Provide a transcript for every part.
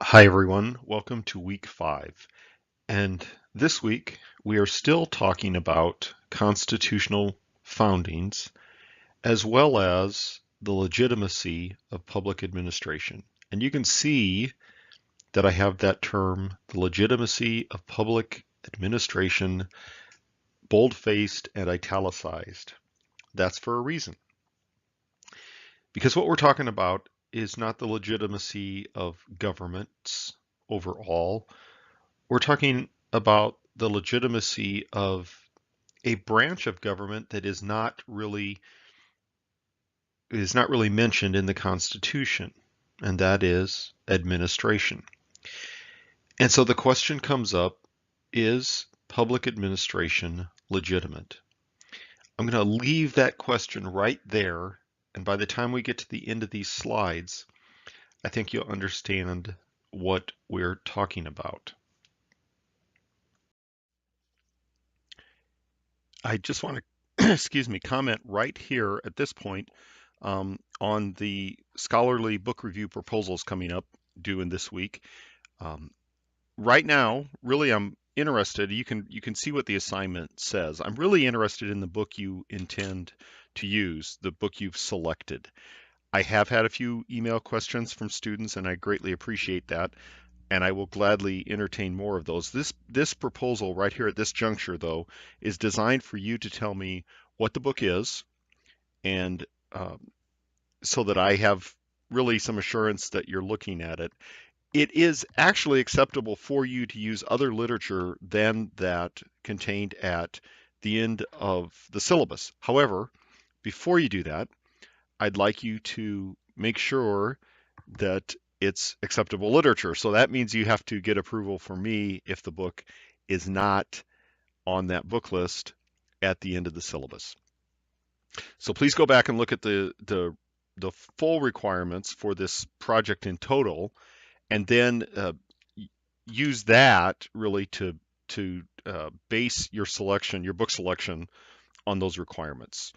Hi everyone, welcome to week 5. And this week we are still talking about constitutional foundings as well as the legitimacy of public administration. And you can see that I have that term, the legitimacy of public administration, bold-faced and italicized. That's for a reason. Because what we're talking about is not the legitimacy of governments overall. We're talking about the legitimacy of a branch of government that is not really mentioned in the Constitution, and that is administration. And so the question comes up, is public administration legitimate? I'm going to leave that question right there, and by the time we get to the end of these slides, I think you'll understand what we're talking about. I just want to, excuse me, comment right here at this point on the scholarly book review proposals coming up due in this week. Um, right now, really, I'm interested. You can see what the assignment says. I'm really interested in the book you intend to use, the book you've selected. I have had a few email questions from students, and I greatly appreciate that. And I will gladly entertain more of those. This proposal right here at this juncture, though, is designed for you to tell me what the book is, and so that I have really some assurance that you're looking at it. It is actually acceptable for you to use other literature than that contained at the end of the syllabus. However, before you do that, I'd like you to make sure that it's acceptable literature. So that means you have to get approval from me if the book is not on that book list at the end of the syllabus. So please go back and look at the full requirements for this project in total, and then use that really to base your selection, your book selection, on those requirements.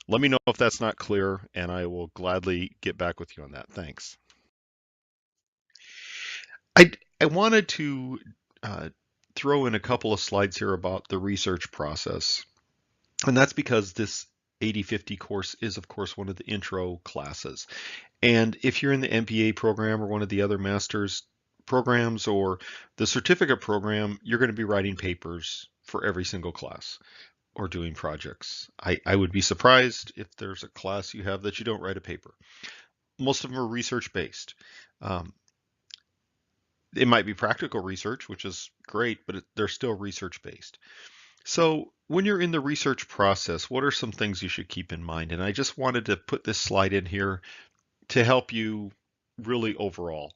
Let me know if that's not clear, and I will gladly get back with you on that. Thanks. I I wanted to uh, throw in a couple of slides here about the research process, and that's because this 80/50 course is, of course, one of the intro classes. And if you're in the MBA program or one of the other master's programs or the certificate program, you're going to be writing papers for every single class or doing projects. I would be surprised if there's a class you have that you don't write a paper. Most of them are research based. Um, it might be practical research, which is great, but they're still research based. So when you're in the research process, what are some things you should keep in mind? And I just wanted to put this slide in here to help you really overall.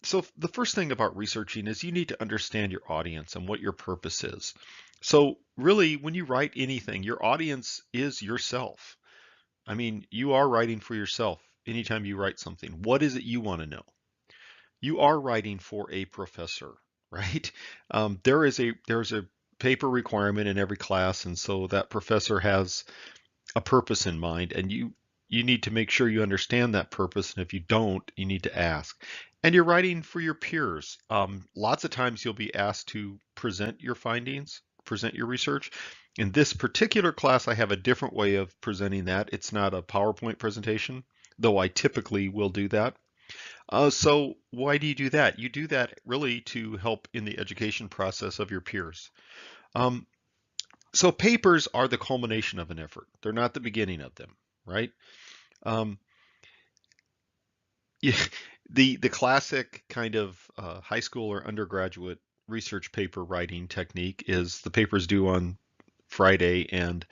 So the first thing about researching is you need to understand your audience and what your purpose is. So really, when you write anything, your audience is yourself. I mean, you are writing for yourself anytime you write something. What is it you want to know? You are writing for a professor, right? There's a paper requirement in every class, and so that professor has a purpose in mind, and you need to make sure you understand that purpose. And if you don't, you need to ask. And you're writing for your peers. Lots of times you'll be asked to present your findings, present your research. In this particular class, I have a different way of presenting that. It's not a PowerPoint presentation, though I typically will do that. So why do you do that? You do that really to help in the education process of your peers. Um, so papers are the culmination of an effort. They're not the beginning of them, right? Um, yeah, the classic kind of high school or undergraduate research paper writing technique is the paper's due on Friday, and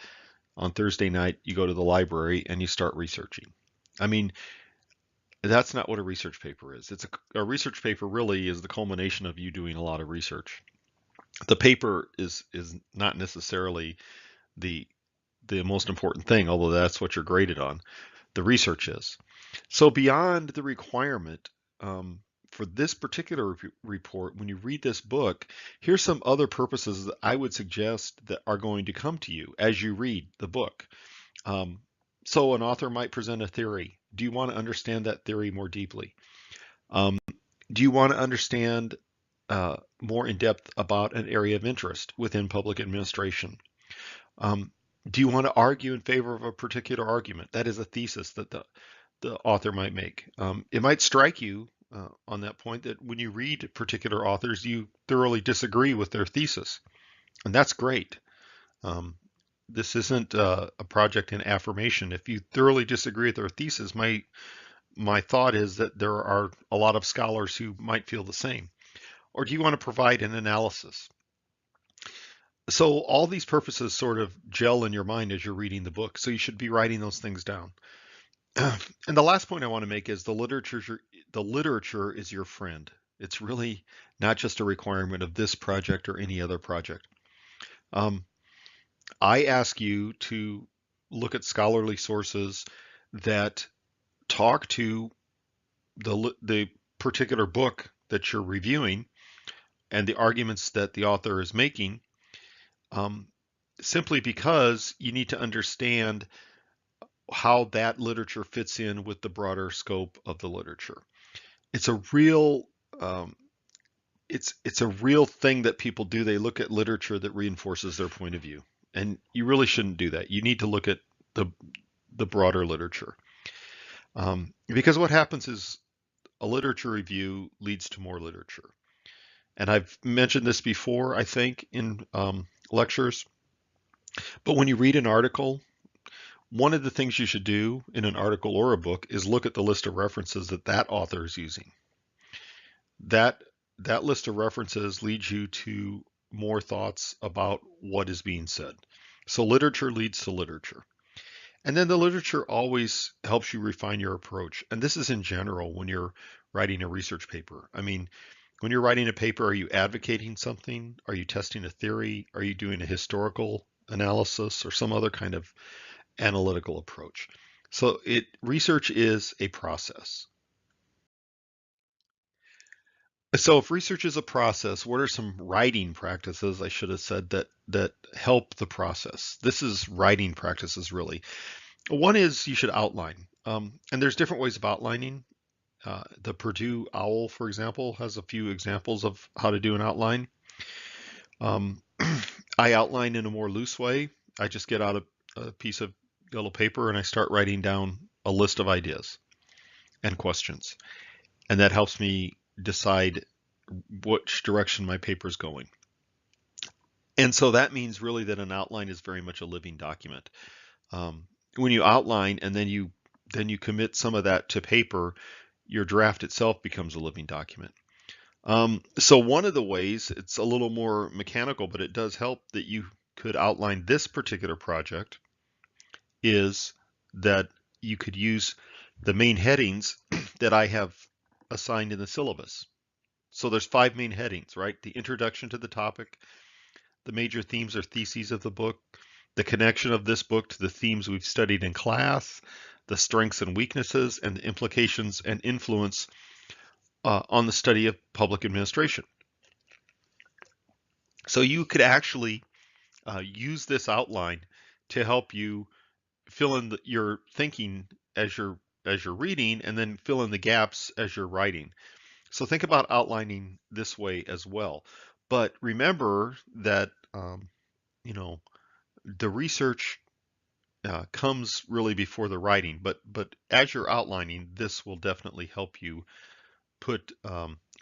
on Thursday night you go to the library and you start researching. I mean, that's not what a research paper is. A research paper really is the culmination of you doing a lot of research. The paper is not necessarily the the most important thing, although that's what you're graded on. The research is. So beyond the requirement for this particular report, when you read this book, here's some other purposes that I would suggest that are going to come to you as you read the book. Um, so an author might present a theory. Do you want to understand that theory more deeply? Um, Do you want to understand more in depth about an area of interest within public administration? Um, do you want to argue in favor of a particular argument? That is a thesis that the author might make. It might strike you on that point that when you read particular authors, you thoroughly disagree with their thesis, and that's great. Um, this isn't a project in affirmation. If you thoroughly disagree with their thesis, my thought is that there are a lot of scholars who might feel the same. Or do you want to provide an analysis? So all these purposes sort of gel in your mind as you're reading the book. So you should be writing those things down. And the last point I want to make is the literature is your friend. It's really not just a requirement of this project or any other project. Um, I ask you to look at scholarly sources that talk to the particular book that you're reviewing and the arguments that the author is making, um, simply because you need to understand how that literature fits in with the broader scope of the literature. It's a real um, it's a real thing that people do. They look at literature that reinforces their point of view, and you really shouldn't do that. You need to look at the the broader literature, because what happens is a literature review leads to more literature. And I've mentioned this before, I think, in lectures. But when you read an article, one of the things you should do in an article or a book is look at the list of references that that author is using. That that list of references leads you to more thoughts about what is being said. So literature leads to literature. And then the literature always helps you refine your approach. And this is in general when you're writing a research paper. I mean, when you're writing a paper, are you advocating something? Are you testing a theory? Are you doing a historical analysis or some other kind of analytical approach? So research is a process. So if research is a process, what are some writing practices, I should have said, that help the process? This is writing practices really. One is you should outline. And there's different ways of outlining. The Purdue OWL, for example, has a few examples of how to do an outline. Um, I outline in a more loose way. I just get out a piece of yellow paper and I start writing down a list of ideas and questions. And that helps me decide which direction my paper is going. And so that means really that an outline is very much a living document. When you outline and then you commit some of that to paper, your draft itself becomes a living document. So one of the ways, it's a little more mechanical, but it does help that you could outline this particular project, is that you could use the main headings that I have assigned in the syllabus. So there's 5 main headings, right? The introduction to the topic, the major themes or theses of the book, the connection of this book to the themes we've studied in class, the strengths and weaknesses, and the implications and influence on the study of public administration. So you could actually use this outline to help you fill in your thinking as you're reading, and then fill in the gaps as you're writing. So think about outlining this way as well. But remember that you know the research comes really before the writing. But as you're outlining, this will definitely help you put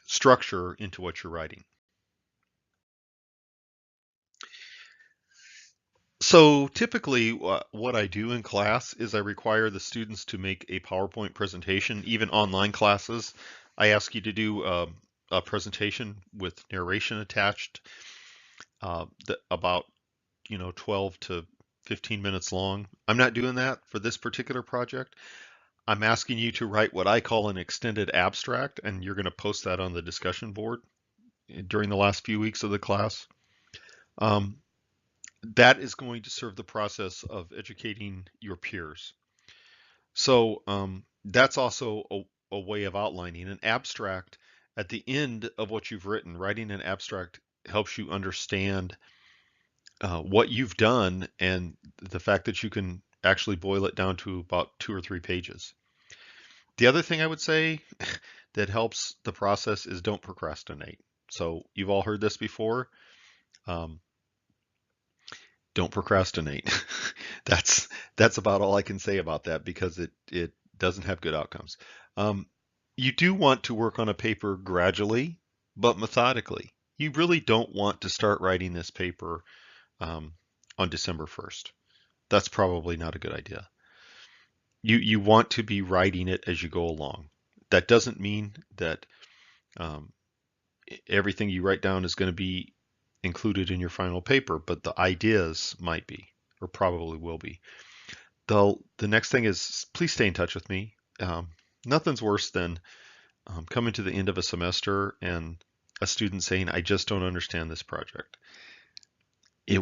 structure into what you're writing. So typically what I do in class is I require the students to make a PowerPoint presentation. Even online classes, I ask you to do a presentation with narration attached, about 12 to 15 minutes long. I'm not doing that for this particular project. I'm asking you to write what I call an extended abstract, and you're going to post that on the discussion board during the last few weeks of the class. Um, that is going to serve the process of educating your peers. So that's also a way of outlining an abstract at the end of what you've written. Writing an abstract helps you understand what you've done, and the fact that you can actually boil it down to about 2 or 3 pages. The other thing I would say, that helps the process is don't procrastinate. So you've all heard this before. Um, don't procrastinate. that's that's about all I can say about that because it doesn't have good outcomes. Um, you do want to work on a paper gradually, but methodically. You really don't want to start writing this paper um, on December 1st. That's probably not a good idea. You want to be writing it as you go along. That doesn't mean that um, everything you write down is going to be included in your final paper, but the ideas might be, or probably will be. The next thing is please stay in touch with me. Nothing's worse than coming to the end of a semester and a student saying, I just don't understand this project. It,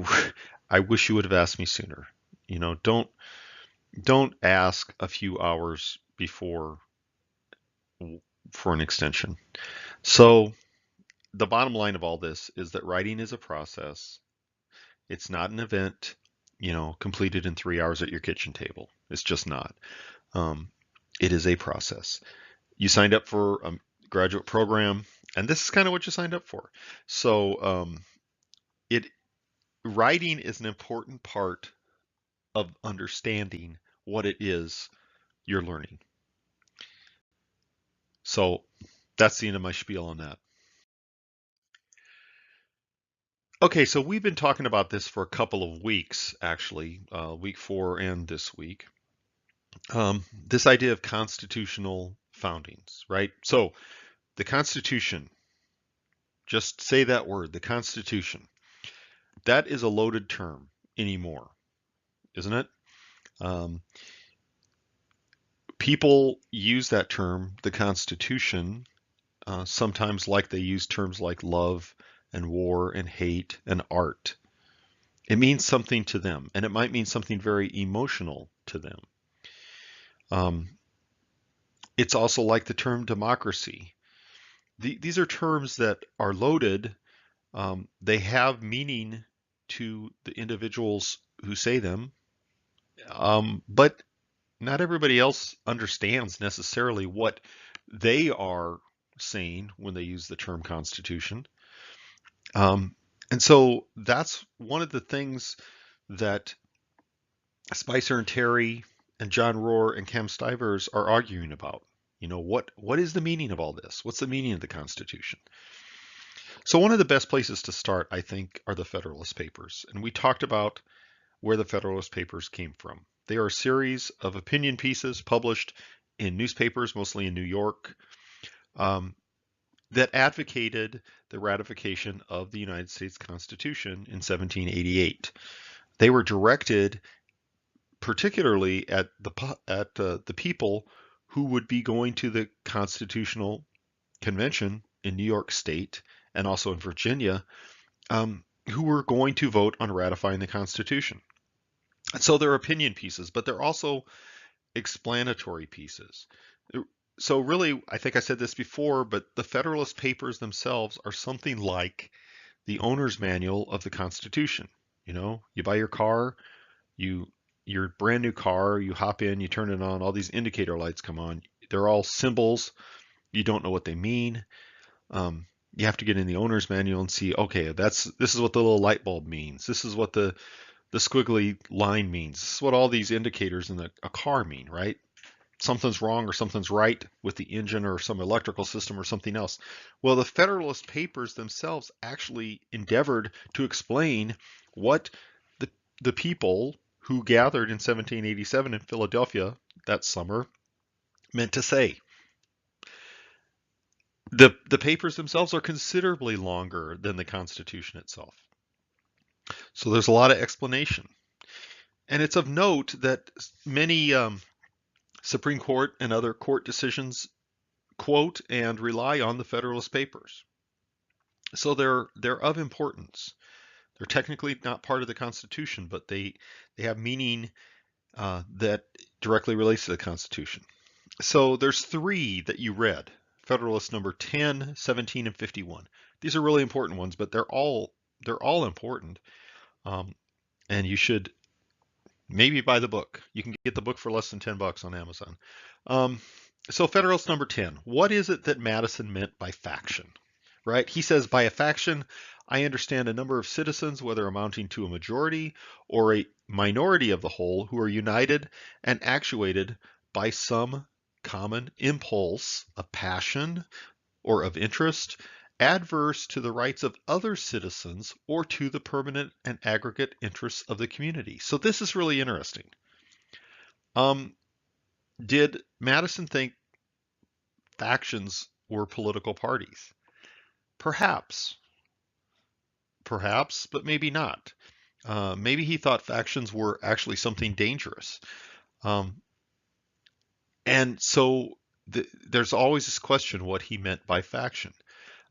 I wish you would have asked me sooner. You know, don't ask a few hours before for an extension. So the bottom line of all this is that writing is a process. It's not an event, completed in 3 hours at your kitchen table. It's just not. Um, it is a process. You signed up for a graduate program, and this is kind of what you signed up for. So it writing is an important part of understanding what it is you're learning. So that's the end of my spiel on that. Okay, so we've been talking about this for a couple of weeks, actually, week 4 and this week. This idea of constitutional foundings, right? So the Constitution, just say that word, the Constitution. That is a loaded term anymore, isn't it? Um, People use that term, the Constitution, sometimes like they use terms like love and war and hate and art. It means something to them, and it might mean something very emotional to them. Um, it's also like the term democracy. These are terms that are loaded. They have meaning to the individuals who say them, but not everybody else understands necessarily what they are saying when they use the term constitution. And so that's one of the things that Spicer and Terry and John Rohr and Cam Stivers are arguing about. What is the meaning of all this? What's the meaning of the Constitution? So one of the best places to start, I think, are the Federalist Papers. And we talked about where the Federalist Papers came from. They are a series of opinion pieces published in newspapers, mostly in New York, um, that advocated the ratification of the United States Constitution in 1788. They were directed particularly at the people who would be going to the Constitutional Convention in New York State and also in Virginia, who were going to vote on ratifying the Constitution. And so they're opinion pieces, but they're also explanatory pieces. So really, I think I said this before, but the Federalist Papers themselves are something like the owner's manual of the Constitution. You buy your car, your brand new car, you hop in, you turn it on, all these indicator lights come on. They're all symbols. You don't know what they mean. You have to get in the owner's manual and see, okay, this is what the little light bulb means. This is what the squiggly line means. This is what all these indicators in a car mean, right? Something's wrong or something's right with the engine or some electrical system or something else. Well, the Federalist Papers themselves actually endeavored to explain what the people who gathered in 1787 in Philadelphia that summer meant to say. The papers themselves are considerably longer than the Constitution itself. So there's a lot of explanation. And it's of note that many Supreme Court and other court decisions quote and rely on the Federalist Papers. So they're of importance. They're technically not part of the Constitution, but they have meaning that directly relates to the Constitution. So there's 3 that you read. Federalist number 10, 17, and 51. These are really important ones, but they're all important. And you should maybe buy the book. You can get the book for less than $10 on Amazon. Um, So Federalist number 10, what is it that Madison meant by faction? Right? He says, by a faction, I understand a number of citizens, whether amounting to a majority or a minority of the whole, who are united and actuated by some common impulse of passion or of interest, adverse to the rights of other citizens or to the permanent and aggregate interests of the community. So this is really interesting. Um, did Madison think factions were political parties? Perhaps, perhaps, but maybe not. Maybe he thought factions were actually something dangerous. Um, and so there's always this question what he meant by faction.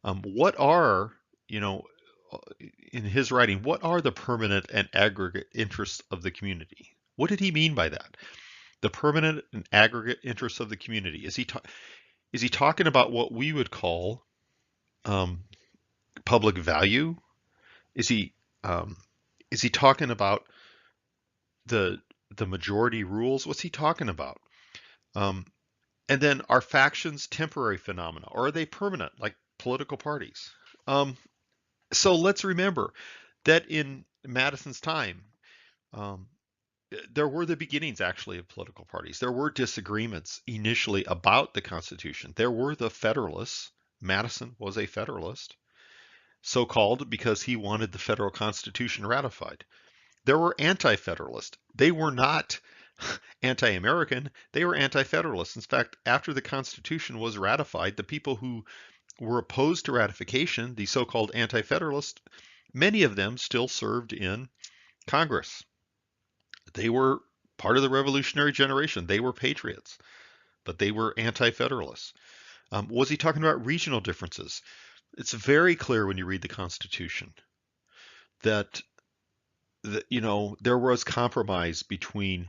What are, you know, uh, in his writing, what are the permanent and aggregate interests of the community? What did he mean by that? The permanent and aggregate interests of the community. Is he talking about what we would call um, public value? Is he um, is he talking about the the majority rules? What's he talking about? Um, and then are factions temporary phenomena or are they permanent, like political parties? Um, so let's remember that in Madison's time, um, there were the beginnings actually of political parties. There were disagreements initially about the Constitution. There were the Federalists. Madison was a Federalist, so called because he wanted the federal Constitution ratified. There were anti-Federalists. They were not anti-American, they were anti-Federalists. In fact, after the Constitution was ratified, the people who were opposed to ratification, the so-called anti-Federalists, many of them still served in Congress. They were part of the revolutionary generation. They were patriots, but they were anti-Federalists. Was he talking about regional differences? It's very clear when you read the Constitution that there was compromise between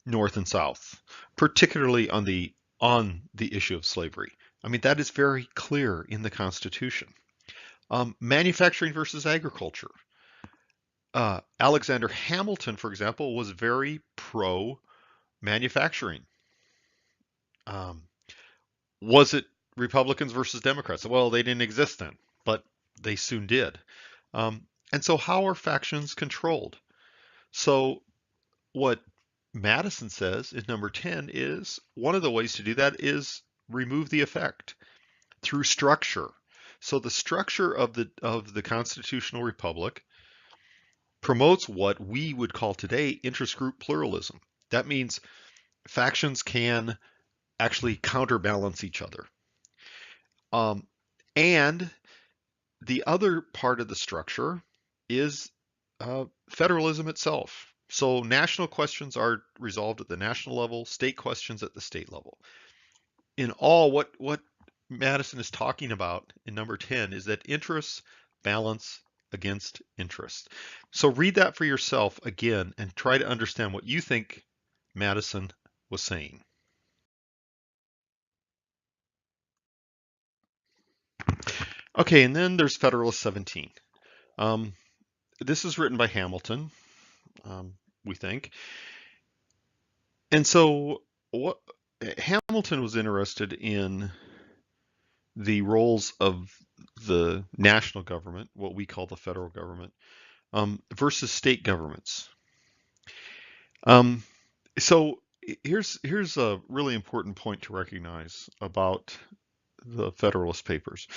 North and South, particularly on the issue of slavery. I mean, that is very clear in the Constitution. Manufacturing versus agriculture. Alexander Hamilton, for example, was very pro manufacturing. Um, was it Republicans versus Democrats? Well, they didn't exist then, but they soon did. And so, how are factions controlled? So, what Madison says in number 10 is one of the ways to do that is remove the effect through structure. So the structure of the constitutional republic promotes what we would call today interest group pluralism. That means factions can actually counterbalance each other. Um, and the other part of the structure is federalism itself. So national questions are resolved at the national level, state questions at the state level. In all, what Madison is talking about in number 10 is that interests balance against interest. So read that for yourself again and try to understand what you think Madison was saying. Okay, and then there's Federalist 17. Um, this is written by Hamilton, we think. And so what Hamilton was interested in the roles of the national government, what we call the federal government, versus state governments. Um, so here's a really important point to recognize about the Federalist Papers.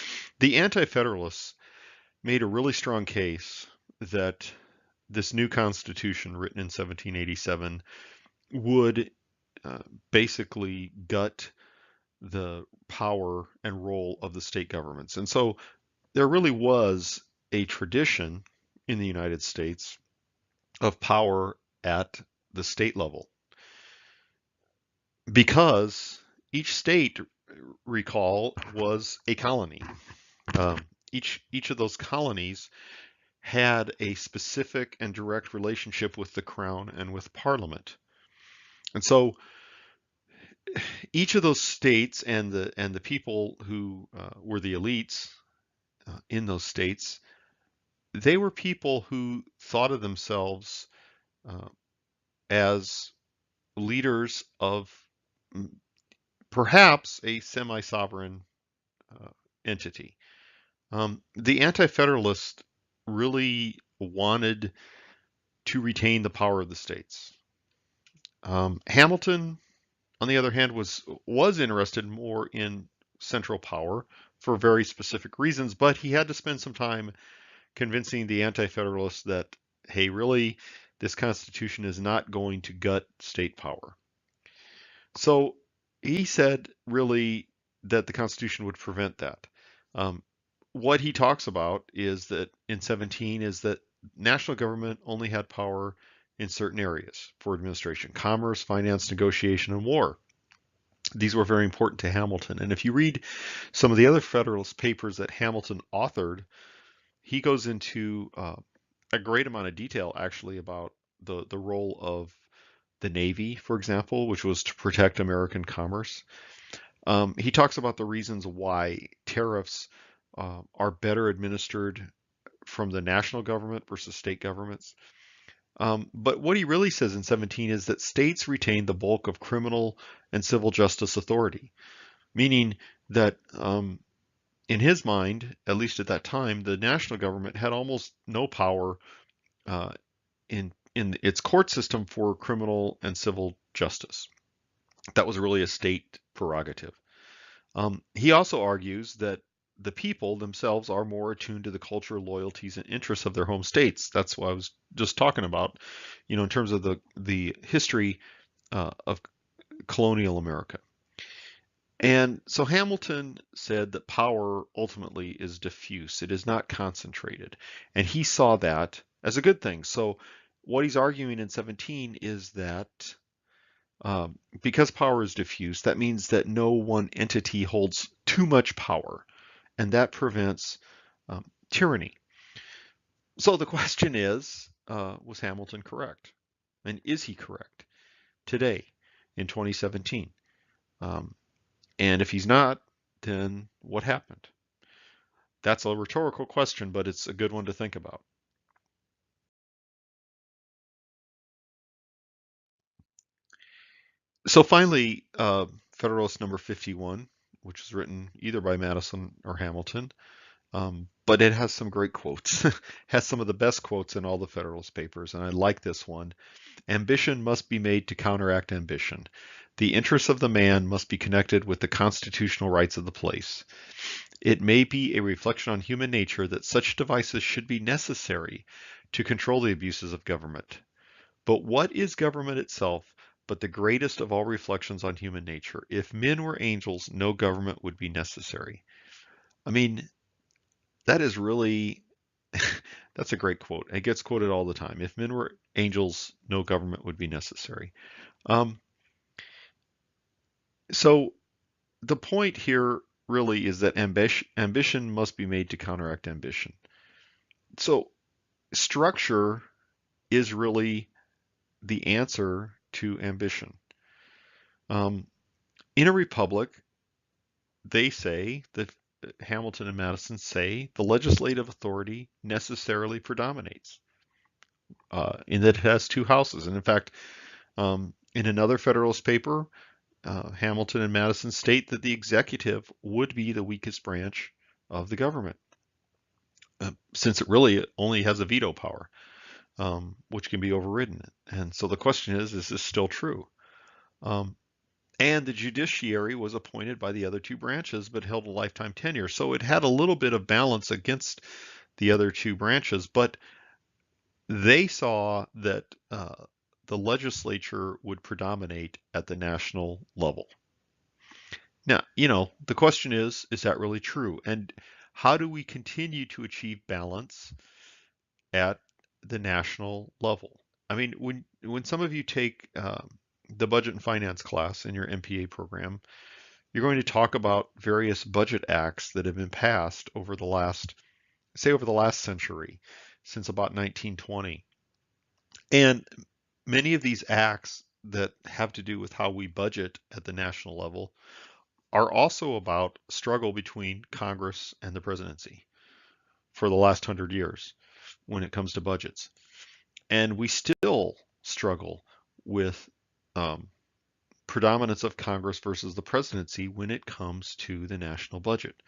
The Anti-Federalists made a really strong case that this new Constitution, written in 1787, would uh, basically gut the power and role of the state governments. And so there really was a tradition in the United States of power at the state level because each state, recall, was a colony. Um, each of those colonies had a specific and direct relationship with the crown and with parliament. And so each of those states and the people who were the elites in those states, they were people who thought of themselves uh, as leaders of perhaps a semi-sovereign entity. The Anti-Federalists really wanted to retain the power of the states. Hamilton, on the other hand, was interested more in central power for very specific reasons, but he had to spend some time convincing the Anti-Federalists that, hey, really, this Constitution is not going to gut state power. So he said, really, that the Constitution would prevent that. Um, what he talks about is that in 17 is that national government only had power in certain areas for administration: commerce, finance, negotiation, and war. These were very important to Hamilton. And if you read some of the other Federalist Papers that Hamilton authored, he goes into a great amount of detail actually about the role of the Navy, for example, which was to protect American commerce. He talks about the reasons why tariffs are better administered from the national government versus state governments. But what he really says in 17 is that states retain the bulk of criminal and civil justice authority, meaning that in his mind, at least at that time, the national government had almost no power uh, in its court system for criminal and civil justice. That was really a state prerogative. He also argues that the people themselves are more attuned to the culture, loyalties, and interests of their home states. That's what I was just talking about, in terms of the history of colonial America. And so Hamilton said that power ultimately is diffuse. It is not concentrated. And he saw that as a good thing. So what he's arguing in 17 is that because power is diffuse, that means that no one entity holds too much power, and that prevents tyranny. So the question is, was Hamilton correct? And is he correct today in 2017? And if he's not, then what happened? That's a rhetorical question, but it's a good one to think about. So finally, Federalist number 51, which was written either by Madison or Hamilton, but it has some great quotes. Has some of the best quotes in all the Federalist Papers, and I like this one. Ambition must be made to counteract ambition. The interests of the man must be connected with the constitutional rights of the place. It may be a reflection on human nature that such devices should be necessary to control the abuses of government. But what is government itself but the greatest of all reflections on human nature? If men were angels, no government would be necessary. I mean, that is really, that's a great quote. It gets quoted all the time. If men were angels, no government would be necessary. Um, so the point here really is that ambition must be made to counteract ambition. So structure is really the answer to ambition. Um, in a republic, they say that Hamilton and Madison say the legislative authority necessarily predominates, in that it has two houses. And in fact, in another Federalist paper, Hamilton and Madison state that the executive would be the weakest branch of the government, since it really only has a veto power, which can be overridden. And so the question is this still true? Um, and the judiciary was appointed by the other two branches, but held a lifetime tenure. So it had a little bit of balance against the other two branches, but they saw that the legislature would predominate at the national level. Now, the question is that really true? And how do we continue to achieve balance at the national level? I mean, when some of you take the budget and finance class in your MPA program, you're going to talk about various budget acts that have been passed over the last, say, over the last century, since about 1920. And many of these acts that have to do with how we budget at the national level are also about struggle between Congress and the presidency for the last 100 years when it comes to budgets. And we still struggle with um, predominance of Congress versus the presidency when it comes to the national budget.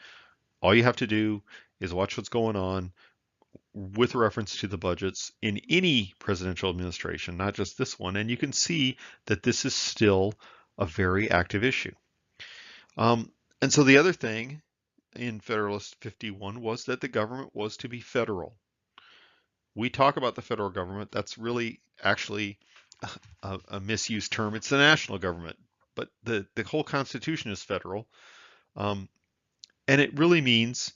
All you have to do is watch what's going on with reference to the budgets in any presidential administration, not just this one, and you can see that this is still a very active issue. And so the other thing in Federalist 51 was that the government was to be federal. We talk about the federal government. That's really actually a misused term. It's the national government, but the whole Constitution is federal. Um, and it really means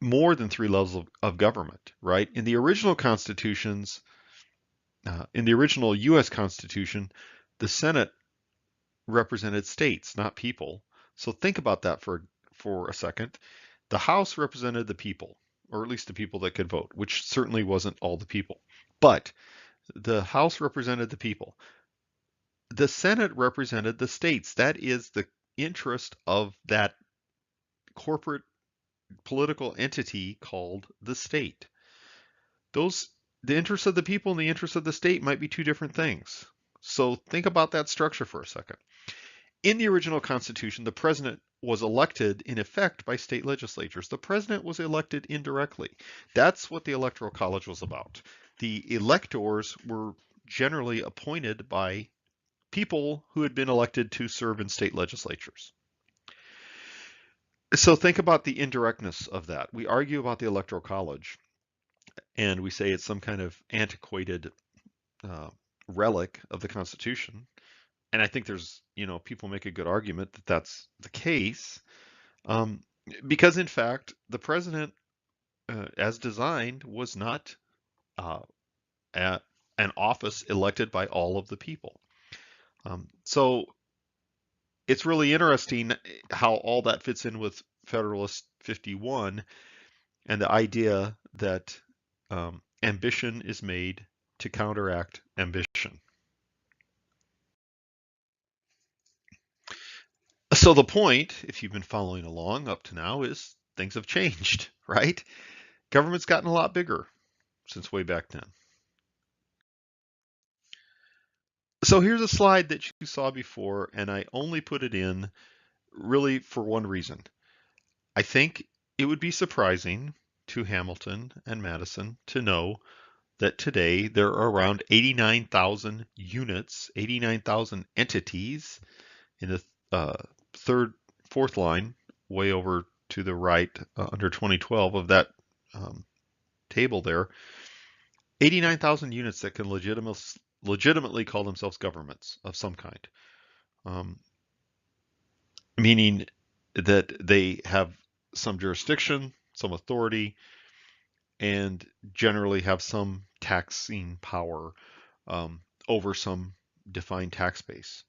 more than three levels of government, right? In the original constitutions, in the original U.S. Constitution, the Senate represented states, not people. So think about that for a second. The House represented the people, or at least the people that could vote, which certainly wasn't all the people. But the House represented the people. The Senate represented the states. That is the interest of that corporate political entity called the state. Those, the interests of the people and the interests of the state might be two different things. So think about that structure for a second. In the original Constitution, the president was elected in effect by state legislatures. The president was elected indirectly. That's what the Electoral College was about. The electors were generally appointed by people who had been elected to serve in state legislatures. So think about the indirectness of that. We argue about the Electoral College, and we say it's some kind of antiquated relic of the Constitution. And I think there's, people make a good argument that that's the case, um, because in fact, the president, as designed, was not uh, an office elected by all of the people. So it's really interesting how all that fits in with Federalist 51 and the idea that ambition is made to counteract ambition. So the point, if you've been following along up to now, is things have changed, right? Government's gotten a lot bigger since way back then. So here's a slide that you saw before, and I only put it in really for one reason. I think it would be surprising to Hamilton and Madison to know that today there are around 89,000 units, 89,000 entities in the fourth line, way over to the right under 2012 of that table there. 89,000 units that can legitimately call themselves governments of some kind, meaning that they have some jurisdiction, some authority, and generally have some taxing power over some defined tax base.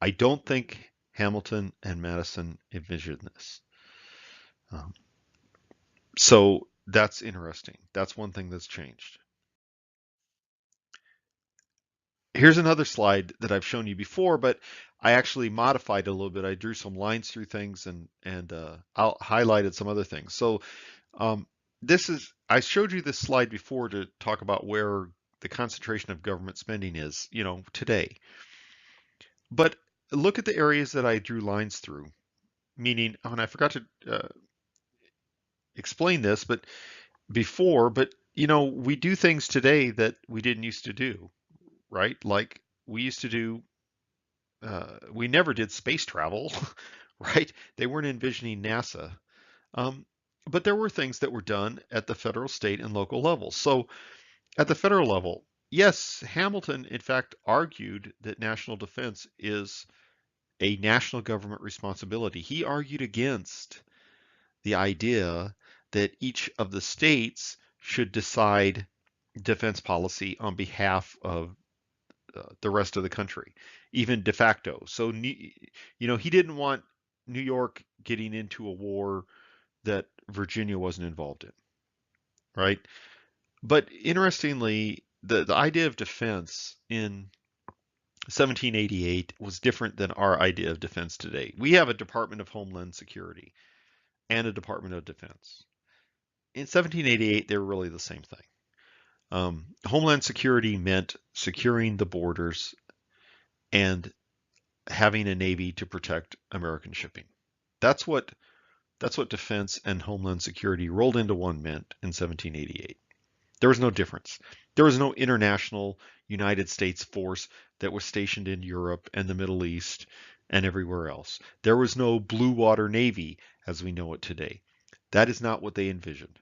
I don't think Hamilton and Madison envisioned this. So that's interesting. That's one thing that's changed. Here's another slide that I've shown you before, but I actually modified it a little bit. I drew some lines through things and I highlighted some other things. So I showed you this slide before to talk about where the concentration of government spending is, today. But look at the areas that I drew lines through, meaning, and I forgot to explain this, but we do things today that we didn't used to do, right? Like we used to do, we never did space travel, right? They weren't envisioning NASA. But there were things that were done at the federal, state, and local levels. So at the federal level, yes, Hamilton, in fact, argued that national defense is a national government responsibility. He argued against the idea that each of the states should decide defense policy on behalf of the rest of the country, even de facto. So, he didn't want New York getting into a war that Virginia wasn't involved in, right? But interestingly, the idea of defense in 1788 was different than our idea of defense today. We have a Department of Homeland Security and a Department of Defense. In 1788, they were really the same thing. Homeland Security meant securing the borders and having a navy to protect American shipping. That's what defense and homeland security rolled into one meant in 1788. There was no difference. There was no international United States force that was stationed in Europe and the Middle East and everywhere else. There was no blue water navy as we know it today. That is not what they envisioned.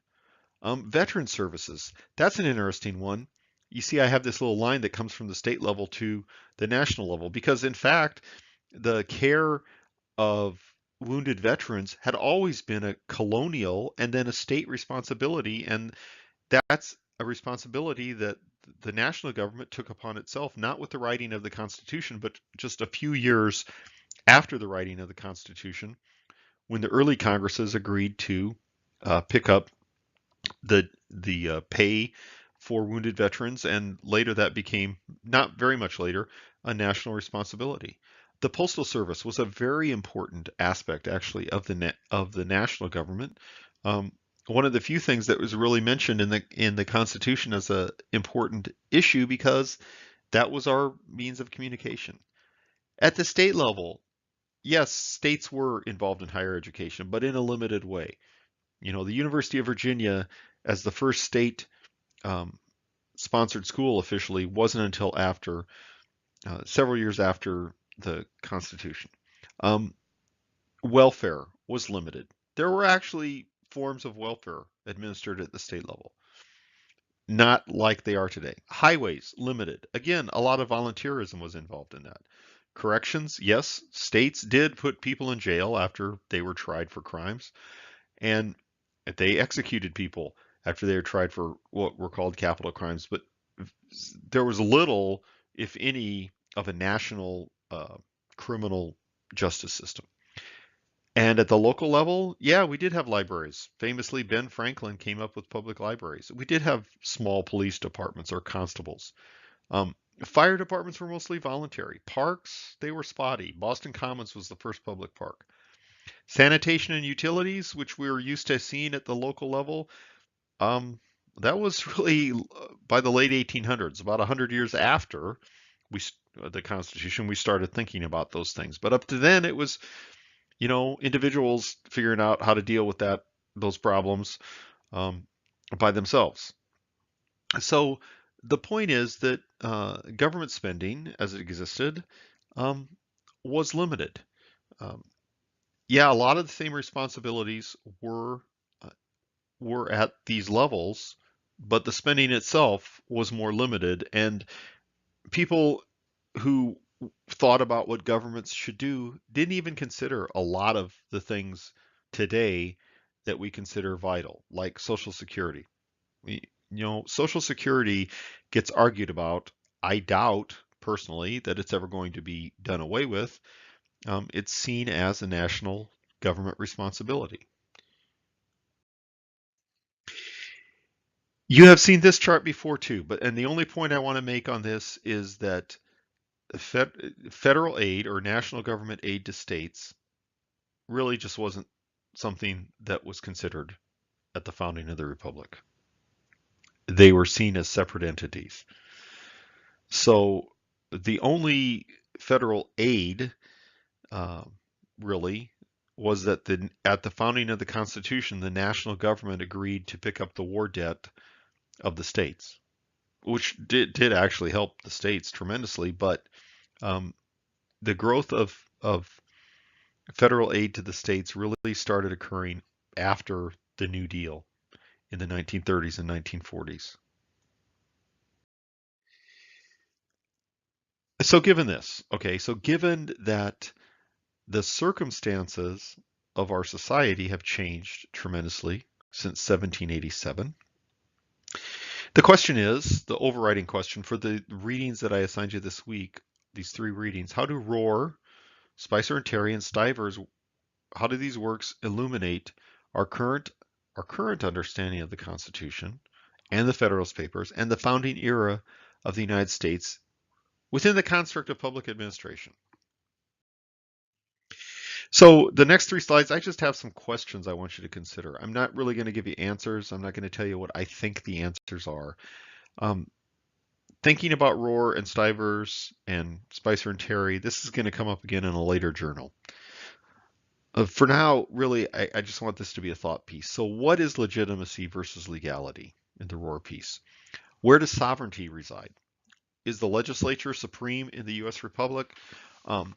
Veteran services, that's an interesting one. You see, I have this little line that comes from the state level to the national level because, in fact, the care of wounded veterans had always been a colonial and then a state responsibility, and that's a responsibility that the national government took upon itself, not with the writing of the Constitution, but just a few years after the writing of the Constitution, when the early Congresses agreed to pick up the pay for wounded veterans, and later that became, not very much later, a national responsibility. The Postal Service was a very important aspect, actually, of the national government. One of the few things that was really mentioned in the Constitution as an important issue because that was our means of communication. At the state level, yes, states were involved in higher education, but in a limited way. You know, the University of Virginia, as the first state um, sponsored school officially, wasn't until after several years after the Constitution. Um, Welfare was limited. There were actually forms of welfare administered at the state level, not like they are today. Highways, limited. Again, a lot of volunteerism was involved in that. Corrections, yes, states did put people in jail after they were tried for crimes, and they executed people after they were tried for what were called capital crimes, but there was little, if any, of a national criminal justice system. And at the local level, yeah, we did have libraries. Famously, Ben Franklin came up with public libraries. We did have small police departments or constables. Um, Fire departments were mostly voluntary. Parks, they were spotty. Boston Commons was the first public park. Sanitation and utilities, which we were used to seeing at the local level, um, that was really by the late 1800s, about 100 years after we the Constitution, we started thinking about those things. But up to then, it was, you know, individuals figuring out how to deal with those problems um, by themselves. So the point is that government spending, as it existed, um, was limited. Um, yeah, a lot of the same responsibilities uh, were at these levels, but the spending itself was more limited, and people who thought about what governments should do didn't even consider a lot of the things today that we consider vital, like Social Security. Social Security gets argued about. I doubt personally that it's ever going to be done away with. It's seen as a national government responsibility. You have seen this chart before too, and the only point I want to make on this is that federal aid or national government aid to states really just wasn't something that was considered at the founding of the republic. They were seen as separate entities. So the only federal aid uh, really was that at the founding of the Constitution, the national government agreed to pick up the war debt of the states, which did actually help the states tremendously. But um, the growth of federal aid to the states really started occurring after the New Deal in the 1930s and 1940s. So given this, okay, so given that the circumstances of our society have changed tremendously since 1787, the question is, the overriding question for the readings that I assigned you this week, these three readings, how do Rohr, Spicer and Terry, and Stivers, how do these works illuminate our current understanding of the Constitution and the Federalist Papers and the founding era of the United States within the construct of public administration? So the next three slides, I just have some questions I want you to consider. I'm not really going to give you answers. I'm not going to tell you what I think the answers are. Um, thinking about Rohr and Stivers and Spicer and Terry, this is going to come up again in a later journal. For now, really, I just want this to be a thought piece. So what is legitimacy versus legality in the Rohr piece? Where does sovereignty reside? Is the legislature supreme in the U.S. Republic? Um,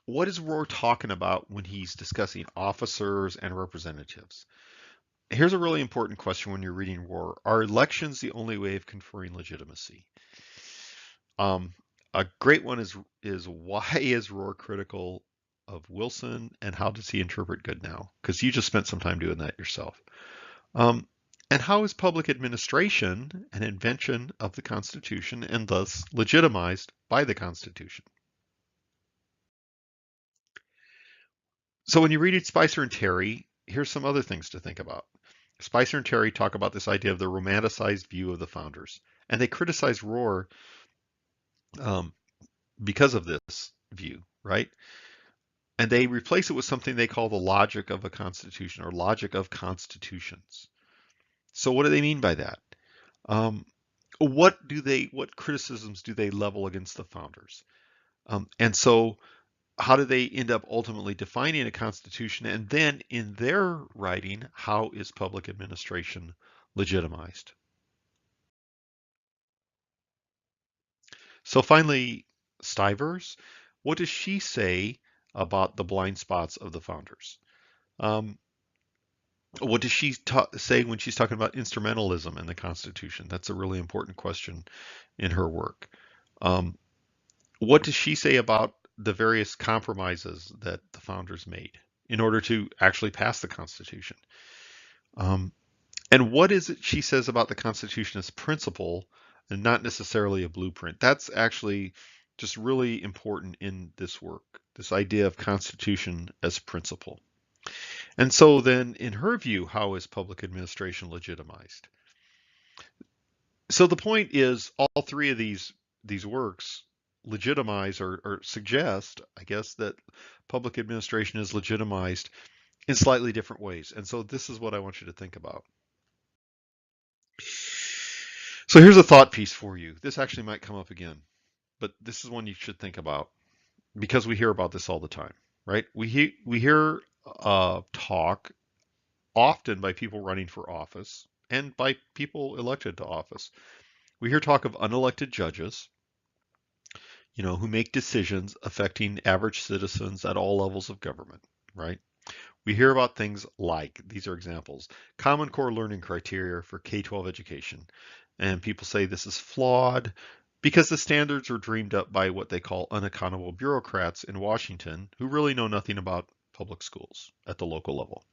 what is Rohr talking about when he's discussing officers and representatives? Here's a really important question when you're reading Rohr. Are elections the only way of conferring legitimacy? Um, a great one is why is Rohr critical of Wilson and how does he interpret good now? Because you just spent some time doing that yourself. Um, and how is public administration an invention of the Constitution and thus legitimized by the Constitution? So when you read Spicer and Terry, here's some other things to think about. Spicer and Terry talk about this idea of the romanticized view of the founders, and they criticize Rohr um, because of this view, right? And they replace it with something they call the logic of a constitution or logic of constitutions. So what do they mean by that? Um, what criticisms do they level against the founders? And so how do they end up ultimately defining a constitution? And then in their writing, how is public administration legitimized? So finally, Stivers, what does she say about the blind spots of the founders? Um, what does she say when she's talking about instrumentalism in the Constitution? That's a really important question in her work. Um, what does she say about the various compromises that the founders made in order to actually pass the Constitution? Um, and what is it she says about the Constitution as principle and not necessarily a blueprint? That's actually just really important in this work, this idea of Constitution as principle. And so then, in her view, how is public administration legitimized? So the point is, all three of these works legitimize or suggest, I guess, that public administration is legitimized in slightly different ways. And so this is what I want you to think about. So here's a thought piece for you. This actually might come up again, but this is one you should think about because we hear about this all the time, right? We hear talk often by people running for office and by people elected to office. We hear talk of unelected judges, who make decisions affecting average citizens at all levels of government, right? We hear about things like, these are examples, Common Core learning criteria for K-12 education. And people say this is flawed because the standards are dreamed up by what they call unaccountable bureaucrats in Washington who really know nothing about public schools at the local level.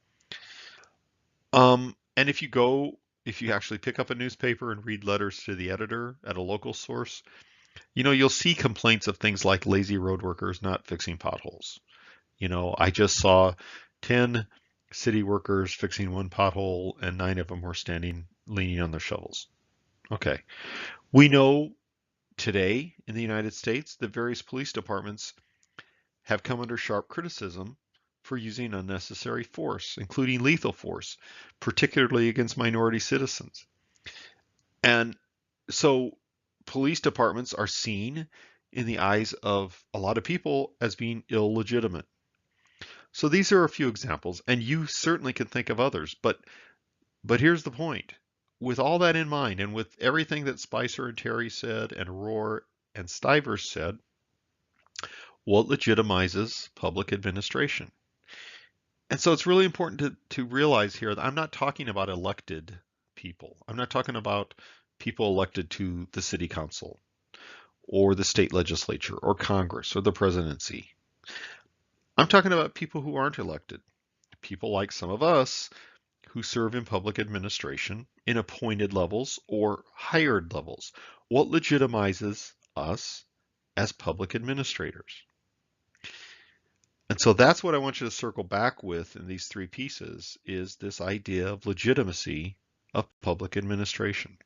And if you actually pick up a newspaper and read letters to the editor at a local source, you'll see complaints of things like lazy road workers not fixing potholes. I just saw 10 city workers fixing one pothole and 9 of them were standing leaning on their shovels. Okay. We know today in the United States that various police departments have come under sharp criticism for using unnecessary force, including lethal force, particularly against minority citizens. And so police departments are seen in the eyes of a lot of people as being illegitimate. So these are a few examples, and you certainly can think of others, but here's the point. With all that in mind, and with everything that Spicer and Terry said, and Rohr and Stivers said, what legitimizes public administration? And so it's really important to realize here that I'm not talking about elected people. I'm not talking about people elected to the city council or the state legislature or Congress or the presidency. I'm talking about people who aren't elected, people like some of us who serve in public administration in appointed levels or hired levels. What legitimizes us as public administrators? And so that's what I want you to circle back with in these three pieces is this idea of legitimacy of public administration.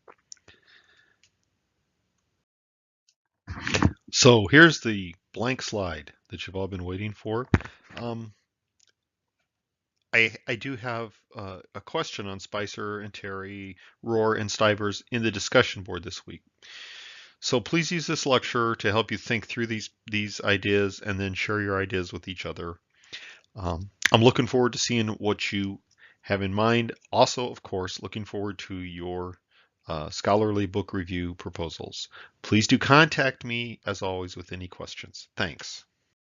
So here's the blank slide that you've all been waiting for. I do have a question on Spicer and Terry, Rohr, and Stivers in the discussion board this week. So please use this lecture to help you think through these ideas and then share your ideas with each other. I'm looking forward to seeing what you have in mind. Also, of course, looking forward to your scholarly book review proposals. Please do contact me, as always, with any questions. Thanks.